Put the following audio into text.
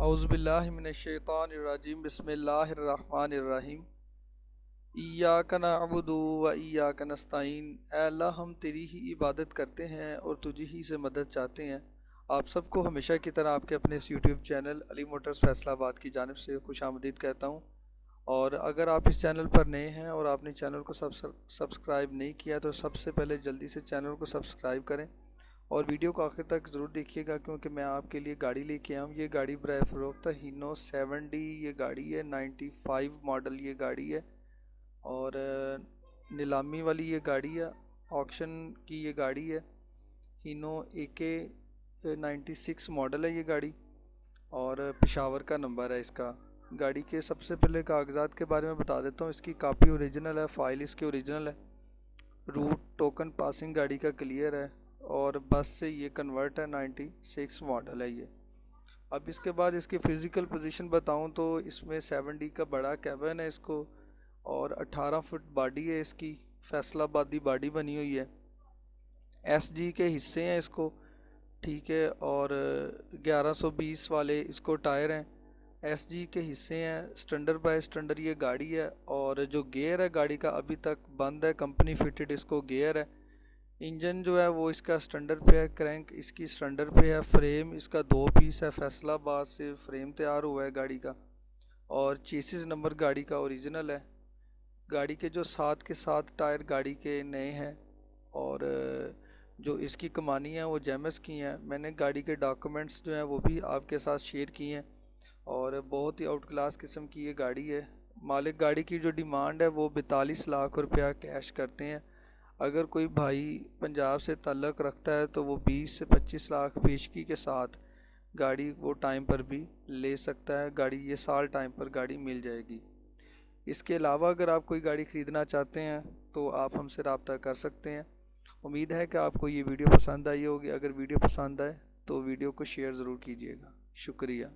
औज़ुबिल्लाहि मिनश्शैतानिर्रजीम बिस्मिल्लाहिर्रहमानिर्रहीम। इय्याका नअबुदु व इय्याका नस्तईन। ऐ अल्लाह, हम तेरी ही इबादत करते हैं और तुझी ही से मदद चाहते हैं। आप सबको हमेशा की तरह आपके अपने इस YouTube channel Ali Motors Faisalabad की जानिब से खुशामदीद कहता हूँ। और अगर आप इस चैनल पर नए हैं और आपने चैनल को सब्सक्राइब नहीं किया तो सबसे पहले जल्दी से चैनल को सब्सक्राइब करें और वीडियो को आखिर तक ज़रूर देखिएगा, क्योंकि मैं आपके लिए गाड़ी लेके आया हूँ। ये गाड़ी बराए फ़रोख्त है, हीनो 7D ये गाड़ी है, 95 मॉडल ये गाड़ी है और नीलामी वाली ये गाड़ी है, ऑक्शन की ये गाड़ी है। हीनो AK 96 मॉडल है ये गाड़ी और पेशावर का नंबर है इसका। गाड़ी के सबसे पहले कागजात के बारे में बता देता हूँ। इसकी कापी ओरिजिनल है, फ़ाइल इसकी ओरिजिनल है, रूट टोकन पासिंग गाड़ी का क्लियर है और बस से ये कन्वर्ट है, 96 मॉडल है ये। अब इसके बाद इसकी फ़िज़िकल पोजीशन बताऊं तो इसमें 7D का बड़ा कैबिन है इसको और 18 फुट बॉडी है इसकी, फैसलाबादी बॉडी बनी हुई है। SG के हिस्से हैं इसको, ठीक है, और 1120 वाले इसको टायर हैं। SG के हिस्से हैं, स्टैंडर्ड बाय स्टैंडर्ड ये गाड़ी है और जो गियर है गाड़ी का अभी तक बंद है, कंपनी फिटेड इसको गियर है। इंजन जो है वो इसका स्टैंडर्ड पे है, क्रैंक इसकी स्टैंडर्ड पे है, फ्रेम इसका 2 पीस है, फैसलाबाद से फ्रेम तैयार हुआ है गाड़ी का और चेसिस नंबर गाड़ी का ओरिजिनल है। गाड़ी के जो 7 के 7 टायर गाड़ी के नए हैं और जो इसकी कमानी है वो जेमस की हैं। मैंने गाड़ी के डॉक्यूमेंट्स जो हैं वो भी आपके साथ शेयर किए हैं और बहुत ही आउट क्लास किस्म की ये गाड़ी है। मालिक गाड़ी की जो डिमांड है वो 42 लाख रुपया कैश करते हैं। अगर कोई भाई पंजाब से ताल्लुक़ रखता है तो वो 20 से 25 लाख पेशगी के साथ गाड़ी वो टाइम पर भी ले सकता है। गाड़ी ये साल टाइम पर गाड़ी मिल जाएगी। इसके अलावा अगर आप कोई गाड़ी ख़रीदना चाहते हैं तो आप हमसे रब्ता कर सकते हैं। उम्मीद है कि आपको ये वीडियो पसंद आई होगी। अगर वीडियो पसंद आए तो वीडियो को शेयर ज़रूर कीजिएगा। शुक्रिया।